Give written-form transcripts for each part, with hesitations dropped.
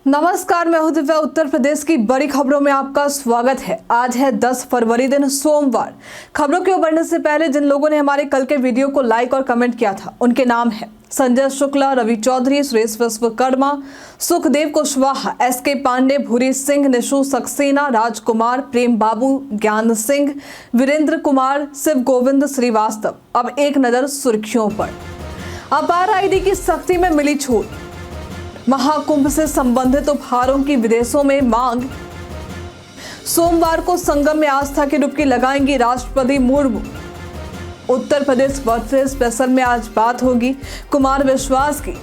नमस्कार, मैं हूं दिव्या। उत्तर प्रदेश की बड़ी खबरों में आपका स्वागत है। आज है 10 फरवरी, दिन सोमवार। खबरों की ओर बढ़ने से पहले जिन लोगों ने हमारे कल के वीडियो को लाइक और कमेंट किया था उनके नाम है संजय शुक्ला, रवि चौधरी, सुरेश विश्वकर्मा, सुखदेव कुशवाहा, एसके पांडे, भूरी सिंह, निशु सक्सेना, राजकुमार, प्रेम बाबू, ज्ञान सिंह, वीरेंद्र कुमार, शिव गोविंद श्रीवास्तव। अब एक नजर सुर्खियों पर। अपार आईडी की सख्ती में मिली छूट। महाकुंभ से संबंधित उपहारों की विदेशों में मांग। सोमवार को संगम में आस्था की डुबकी लगाएंगी राष्ट्रपति मुर्मू। उत्तर प्रदेश बर्थडे स्पेशल में आज बात होगी कुमार विश्वास की।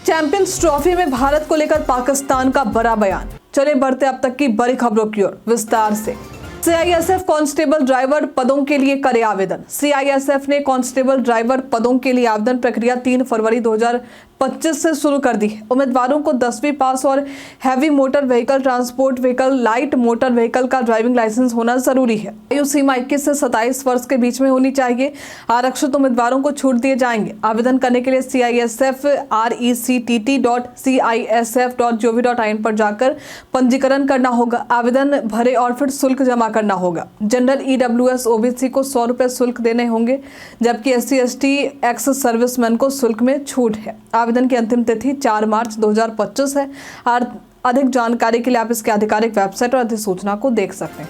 चैंपियंस ट्रॉफी में भारत को लेकर पाकिस्तान का बड़ा बयान। चले बढ़ते अब तक की बड़ी खबरों की ओर विस्तार से। सीआईएसएफ कांस्टेबल ड्राइवर पदों के लिए करे आवेदन। सीआईएसएफ ने कांस्टेबल ड्राइवर पदों के लिए आवेदन प्रक्रिया 3 फरवरी 2025 से शुरू कर दी है। उम्मीदवारों को 10वीं पास और heavy motor vehicle, transport vehicle, light motor vehicle का ड्राइविंग लाइसेंस होना जरूरी है। आयु सीमा 21 से 27 वर्ष के बीच में होनी चाहिए। आरक्षित उम्मीदवारों को छूट दिए जाएंगे। आवेदन करने के लिए CISF rectt.cisf.gov.in पर जाकर पंजीकरण करना होगा। आवेदन भरे और फिर शुल्क जमा करना होगा। जनरल EWS OBC को 100 रुपए शुल्क देने होंगे, जबकि SC ST एक्स सर्विसमैन को शुल्क में छूट है। आवेदन की अंतिम तिथि 4 मार्च 2025 है। और अधिक जानकारी के लिए आप इसके आधिकारिक वेबसाइट और अधिसूचना को देख सकते हैं।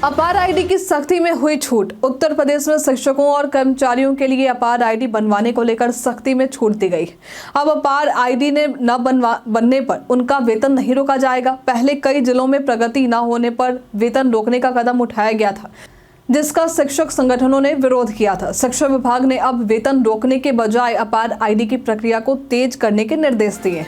अपार आईडी की सख्ती में हुई छूट। उत्तर प्रदेश में शिक्षकों और कर्मचारियों के लिए अपार आईडी बनवाने को लेकर सख्ती में छूट दी गई। अब अपार आईडी ने न बनने पर उनका वेतन नहीं रोका जाएगा। पहले कई जिलों में प्रगति न होने पर वेतन रोकने का कदम उठाया गया था, जिसका शिक्षक संगठनों ने विरोध किया था। शिक्षा विभाग ने अब वेतन रोकने के बजाय अपार आईडी की प्रक्रिया को तेज करने के निर्देश दिए।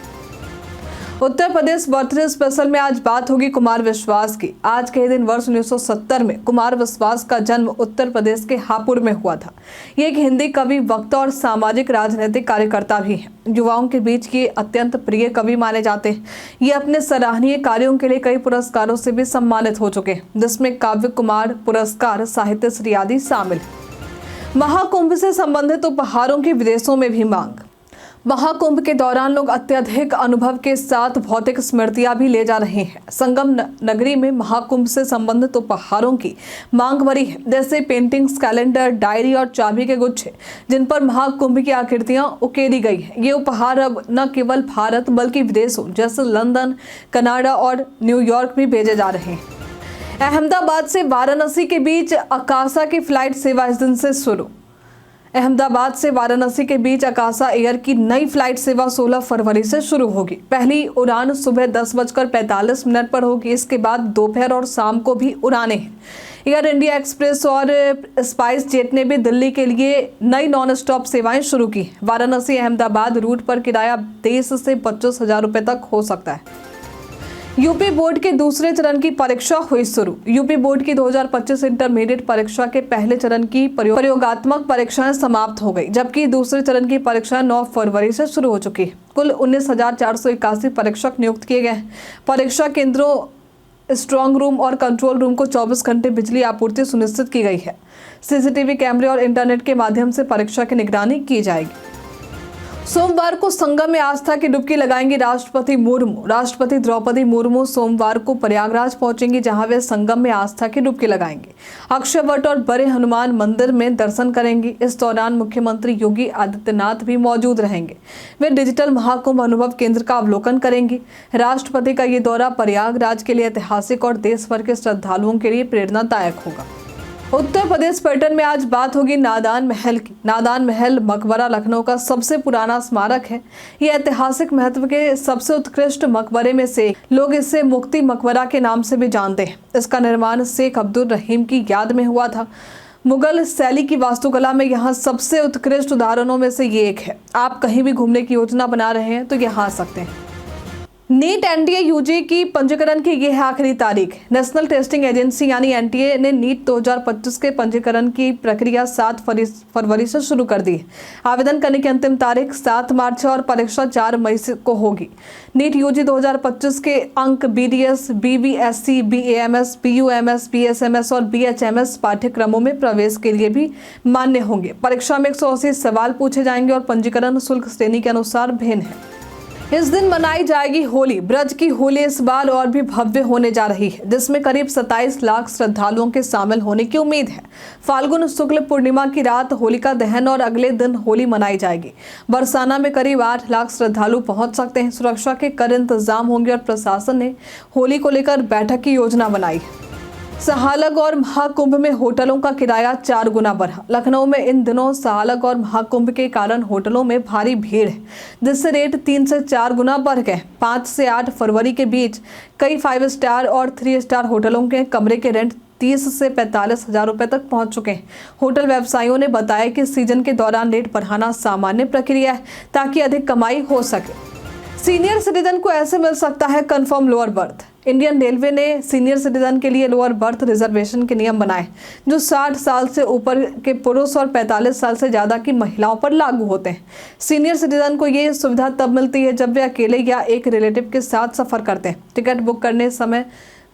उत्तर प्रदेश बर्थडे स्पेशल में आज बात होगी कुमार विश्वास की। आज के दिन वर्ष 1970 में कुमार विश्वास का जन्म उत्तर प्रदेश के हापुड़ में हुआ था। ये एक हिंदी कवि, वक्ता और सामाजिक राजनीतिक कार्यकर्ता भी हैं। युवाओं के बीच ये अत्यंत प्रिय कवि माने जाते हैं। ये अपने सराहनीय कार्यों के लिए कई पुरस्कारों से भी सम्मानित हो चुके हैं, जिसमें काव्य कुमार पुरस्कार, साहित्य श्री आदि शामिल है। महाकुंभ से संबंधित उपहारों की विदेशों में भी मांग। महाकुंभ के दौरान लोग अत्यधिक अनुभव के साथ भौतिक स्मृतियां भी ले जा रहे हैं। संगम नगरी में महाकुंभ से संबंधित उपहारों की मांग बढ़ी है, जैसे पेंटिंग्स, कैलेंडर, डायरी और चाबी के गुच्छे, जिन पर महाकुंभ की आकृतियां उकेरी गई हैं। ये उपहार अब न केवल भारत बल्कि विदेशों जैसे लंदन, कनाडा और न्यूयॉर्क भी भेजे जा रहे हैं। अहमदाबाद से वाराणसी के बीच आकाशा की फ्लाइट सेवा इस दिन से शुरू। अहमदाबाद से वाराणसी के बीच आकाशा एयर की नई फ्लाइट सेवा 16 फरवरी से शुरू होगी। पहली उड़ान सुबह 10:45 पर होगी। इसके बाद दोपहर और शाम को भी उड़ानें हैं। एयर इंडिया एक्सप्रेस और स्पाइस जेट ने भी दिल्ली के लिए नई नॉन स्टॉप सेवाएं शुरू की। वाराणसी अहमदाबाद रूट पर किराया 23 से 25,000 रुपए तक हो सकता है। यूपी बोर्ड के दूसरे चरण की परीक्षा हुई शुरू। यूपी बोर्ड की 2025 इंटरमीडिएट परीक्षा के पहले चरण की प्रयोगात्मक परीक्षाएं समाप्त हो गई, जबकि दूसरे चरण की परीक्षाएं 9 फरवरी से शुरू हो चुकी है। कुल 19,481 परीक्षक नियुक्त किए गए। परीक्षा केंद्रों, स्ट्रांग रूम और कंट्रोल रूम को 24 घंटे बिजली आपूर्ति सुनिश्चित की गई है। CCTV कैमरे और इंटरनेट के माध्यम से परीक्षा की निगरानी की जाएगी। सोमवार को संगम में आस्था की डुबकी लगाएंगी राष्ट्रपति मुर्मू। राष्ट्रपति द्रौपदी मुर्मू सोमवार को प्रयागराज पहुंचेंगी, जहां वे संगम में आस्था की डुबकी लगाएंगे। अक्षय वट और बड़े हनुमान मंदिर में दर्शन करेंगी। इस दौरान मुख्यमंत्री योगी आदित्यनाथ भी मौजूद रहेंगे। वे डिजिटल महाकुंभ अनुभव केंद्र का अवलोकन करेंगी। राष्ट्रपति का ये दौरा प्रयागराज के लिए ऐतिहासिक और देश भर के श्रद्धालुओं के लिए प्रेरणादायक होगा। उत्तर प्रदेश पर्यटन में आज बात होगी नादान महल की। नादान महल मकबरा लखनऊ का सबसे पुराना स्मारक है। ये ऐतिहासिक महत्व के सबसे उत्कृष्ट मकबरे में से एक। लोग इसे मुक्ति मकबरा के नाम से भी जानते हैं। इसका निर्माण शेख अब्दुल रहीम की याद में हुआ था। मुगल शैली की वास्तुकला में यहाँ सबसे उत्कृष्ट उदाहरणों में से ये एक है। आप कहीं भी घूमने की योजना बना रहे हैं तो यहाँ आ सकते हैं। नीट एनटीए यूजी की पंजीकरण की यह है आखिरी तारीख। नेशनल टेस्टिंग एजेंसी यानी एनटीए ने नीट 2025 के पंजीकरण की प्रक्रिया 7 फरवरी से शुरू कर दी है। आवेदन करने की अंतिम तारीख 7 मार्च है और परीक्षा 4 मई को होगी। नीट यूजी 2025 के अंक BDS, BVSC, BAMS, PUMS, BSMS और BHMS पाठ्यक्रमों में प्रवेश के लिए भी मान्य होंगे। परीक्षा में 180 सवाल पूछे जाएंगे और पंजीकरण शुल्क श्रेणी के अनुसार भिन्न है। इस दिन मनाई जाएगी होली। ब्रज की होली इस बार और भी भव्य होने जा रही है, जिसमें करीब 27 लाख श्रद्धालुओं के शामिल होने की उम्मीद है। फाल्गुन शुक्ल पूर्णिमा की रात होलिका दहन और अगले दिन होली मनाई जाएगी। बरसाना में करीब 8 लाख श्रद्धालु पहुंच सकते हैं। सुरक्षा के कड़े इंतजाम होंगे और प्रशासन ने होली को लेकर बैठक की योजना बनाई है। सहालग और महाकुंभ में होटलों का किराया 4 गुना बढ़ा। लखनऊ में इन दिनों सहालग और महाकुंभ के कारण होटलों में भारी भीड़ है, जिससे रेट 3 से 4 गुना बढ़ गए। 5 से 8 फरवरी के बीच कई 5 स्टार और 3 स्टार होटलों के कमरे के रेंट 30 से 45 हजार रुपए तक पहुंच चुके हैं। होटल व्यवसायियों ने बताया कि सीजन के दौरान रेट बढ़ाना सामान्य प्रक्रिया है, ताकि अधिक कमाई हो सके। सीनियर सिटीजन को ऐसे मिल सकता है confirm lower berth. Indian railway ने सीनियर सिटीजन के लिए लोअर बर्थ रिजर्वेशन के नियम बनाए, जो 60 साल से ऊपर के पुरुष और 45 साल से ज़्यादा की महिलाओं पर लागू होते हैं। सीनियर सिटीजन को ये सुविधा तब मिलती है जब वे अकेले या एक रिलेटिव के साथ सफ़र करते हैं। टिकट बुक करने समय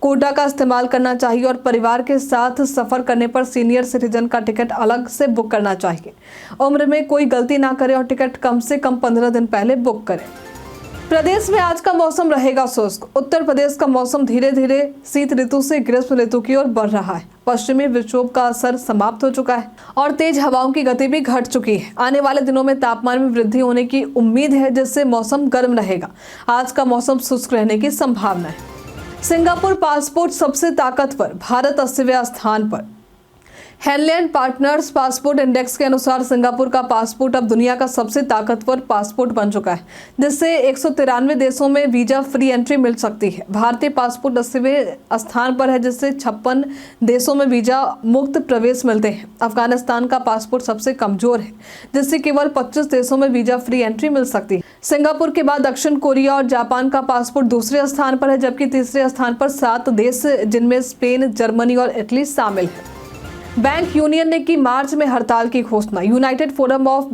कोटा का इस्तेमाल करना चाहिए और परिवार के साथ सफ़र करने पर सीनियर सिटीजन का टिकट अलग से बुक करना चाहिए। उम्र में कोई गलती ना करें और टिकट कम से कम 15 दिन पहले बुक करें। प्रदेश में आज का मौसम रहेगा शुष्क। उत्तर प्रदेश का मौसम धीरे धीरे शीत ऋतु से ग्रीष्म ऋतु की ओर बढ़ रहा है। पश्चिमी विक्षोभ का असर समाप्त हो चुका है और तेज हवाओं की गति भी घट चुकी है। आने वाले दिनों में तापमान में वृद्धि होने की उम्मीद है, जिससे मौसम गर्म रहेगा। आज का मौसम शुष्क रहने की संभावना है। सिंगापुर पासपोर्ट सबसे ताकतवर, भारत 80वें स्थान पर। हेनलैंड पार्टनर्स पासपोर्ट इंडेक्स के अनुसार सिंगापुर का पासपोर्ट अब दुनिया का सबसे ताकतवर पासपोर्ट बन चुका है, जिससे 193 देशों में वीजा फ्री एंट्री मिल सकती है। भारतीय पासपोर्ट 80वें स्थान पर है, जिससे 56 देशों में वीजा मुक्त प्रवेश मिलते हैं। अफगानिस्तान का पासपोर्ट सबसे कमजोर है, जिससे केवल 25 देशों में वीजा फ्री एंट्री मिल सकती है। सिंगापुर के बाद दक्षिण कोरिया और जापान का पासपोर्ट दूसरे स्थान पर है, जबकि तीसरे स्थान पर 7 देश, जिनमें स्पेन, जर्मनी और इटली शामिल है। बैंक यूनियन ने की मार्च में हड़ताल की घोषणा। United forum of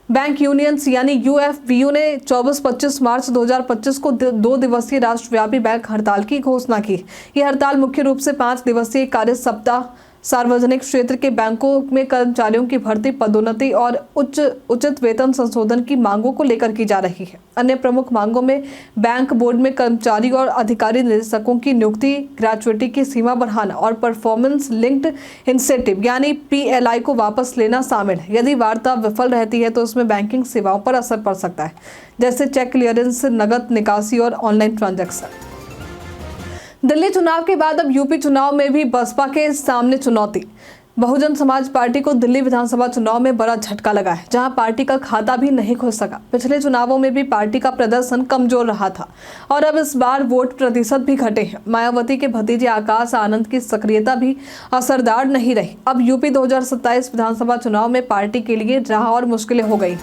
bank unions यानी यूएफबीयू ने 24-25 मार्च 2025 को 2 दिवसीय राष्ट्रव्यापी बैंक हड़ताल की घोषणा की। यह हड़ताल मुख्य रूप से 5 दिवसीय कार्य सप्ताह, सार्वजनिक क्षेत्र के बैंकों में कर्मचारियों की भर्ती, पदोन्नति और उचित वेतन संशोधन की मांगों को लेकर की जा रही है। अन्य प्रमुख मांगों में बैंक बोर्ड में कर्मचारी और अधिकारी निदेशकों की नियुक्ति, ग्रेजुएटी की सीमा बढ़ाना और परफॉर्मेंस लिंक्ड इंसेंटिव यानी पीएलआई को वापस लेना शामिल है। यदि वार्ता विफल रहती है तो उसमें बैंकिंग सेवाओं पर असर पड़ सकता है, जैसे चेक क्लियरेंस, नकद निकासी और ऑनलाइन ट्रांजैक्शन। दिल्ली चुनाव के बाद अब यूपी चुनाव में भी बसपा के सामने चुनौती। बहुजन समाज पार्टी को दिल्ली विधानसभा चुनाव में बड़ा झटका लगा है, जहां पार्टी का खाता भी नहीं खुल सका। पिछले चुनावों में भी पार्टी का प्रदर्शन कमजोर रहा था और अब इस बार वोट प्रतिशत भी घटे हैं। मायावती के भतीजे आकाश आनंद की सक्रियता भी असरदार नहीं रही। अब यूपी 2027 विधानसभा चुनाव में पार्टी के लिए राह और मुश्किलें हो गई।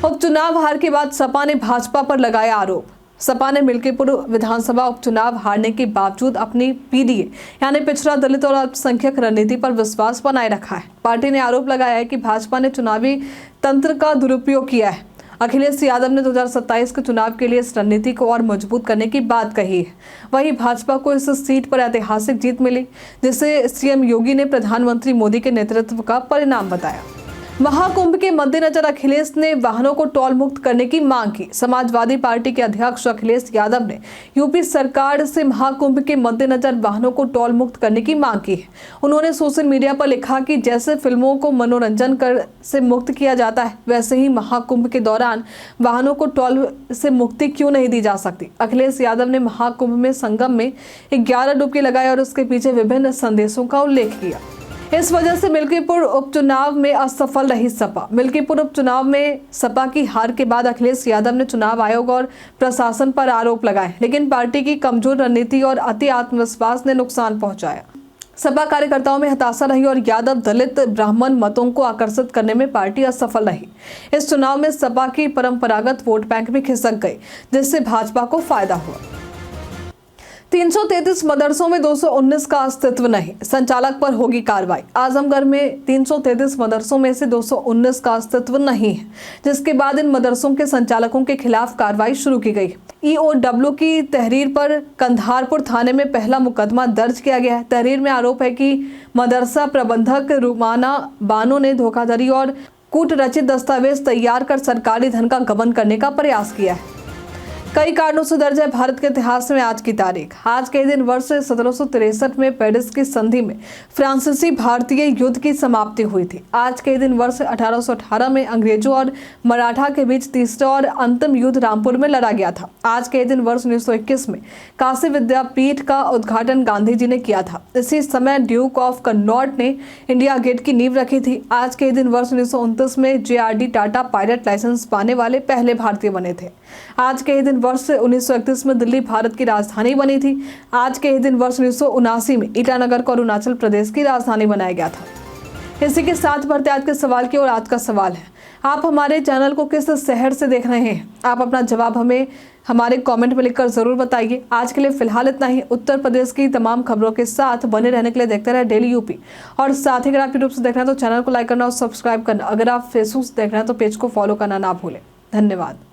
उपचुनाव हार के बाद सपा ने भाजपा पर लगाया आरोप। सपा ने मिल्कीपुर विधानसभा उपचुनाव हारने के बावजूद अपनी पीडीए यानी पिछड़ा, दलित और अल्पसंख्यक रणनीति पर विश्वास बनाए रखा है। पार्टी ने आरोप लगाया है कि भाजपा ने चुनावी तंत्र का दुरुपयोग किया है। अखिलेश यादव ने 2027 के चुनाव के लिए इस रणनीति को और मजबूत करने की बात कही है। वहीं भाजपा को इस सीट पर ऐतिहासिक जीत मिली, जिसे सीएम योगी ने प्रधानमंत्री मोदी के नेतृत्व का परिणाम बताया। महाकुंभ के मद्देनजर अखिलेश ने वाहनों को टोल मुक्त करने की मांग की। समाजवादी पार्टी के अध्यक्ष अखिलेश यादव ने यूपी सरकार से महाकुंभ के मद्देनजर वाहनों को टोल मुक्त करने की मांग की है। उन्होंने सोशल मीडिया पर लिखा कि जैसे फिल्मों को मनोरंजन कर से मुक्त किया जाता है, वैसे ही महाकुंभ के दौरान वाहनों को टोल से मुक्ति क्यों नहीं दी जा सकती। अखिलेश यादव ने महाकुंभ में संगम में 11 डुबकी लगाई और उसके पीछे विभिन्न संदेशों का उल्लेख किया। इस वजह से मिल्कीपुर उपचुनाव में असफल रही सपा। मिल्कीपुर उपचुनाव में सपा की हार के बाद अखिलेश यादव ने चुनाव आयोग और प्रशासन पर आरोप लगाए, लेकिन पार्टी की कमजोर रणनीति और अति आत्मविश्वास ने नुकसान पहुंचाया। सपा कार्यकर्ताओं में हताशा रही और यादव दलित ब्राह्मण मतों को आकर्षित करने में पार्टी असफल रही। इस चुनाव में सपा की परंपरागत वोट बैंक भी खिसक गई, जिससे भाजपा को फायदा हुआ। 333 मदरसों में 219 का अस्तित्व नहीं, संचालक पर होगी कार्रवाई। आजमगढ़ में 333 मदरसों में से 219 का अस्तित्व नहीं है, जिसके बाद इन मदरसों के संचालकों के खिलाफ कार्रवाई शुरू की गई। ईओडब्ल्यू की तहरीर पर कंधारपुर थाने में पहला मुकदमा दर्ज किया गया है। तहरीर में आरोप है कि मदरसा प्रबंधक रुमाना बानो ने धोखाधड़ी और कूट रचित दस्तावेज तैयार कर सरकारी धन का गबन करने का प्रयास किया है। कई कारणों से दर्ज है भारत के इतिहास में आज की तारीख। आज के दिन वर्ष 1763 में पेरिस की संधि में फ्रांसीसी भारतीय युद्ध की समाप्ति हुई थी। आज के दिन वर्ष 1818 में अंग्रेजों और मराठा के बीच तीसरा और अंतिम युद्ध रामपुर में लड़ा गया था। आज के दिन वर्ष 1921 में काशी विद्यापीठ का उद्घाटन गांधी जी ने किया था। इसी समय ड्यूक ऑफ कन्नॉट ने इंडिया गेट की नींव रखी थी। आज के दिन वर्ष 1929 में JRD टाटा पायलट लाइसेंस पाने वाले पहले भारतीय बने थे। आज के दिन वर्ष 1931 में दिल्ली भारत की राजधानी बनी थी। आज के ही दिन वर्ष 1979 में ईटानगर को अरुणाचल प्रदेश की राजधानी बनाया गया था। इसी के साथ बढ़ते आज के सवाल की ओर। आज का सवाल है, आप हमारे चैनल को किस शहर से देख रहे हैं? आप अपना जवाब हमें हमारे कमेंट में लिखकर जरूर बताइए। आज के लिए फिलहाल इतना ही। उत्तर प्रदेश की तमाम खबरों के साथ बने रहने के लिए देखते रहे डेली यूपी। और साथ ही अगर आप यूट्यूब से देख रहे हैं तो चैनल को लाइक करना और सब्सक्राइब करना। अगर आप फेसबुक से देख रहे हैं तो पेज को फॉलो करना ना भूलें। धन्यवाद।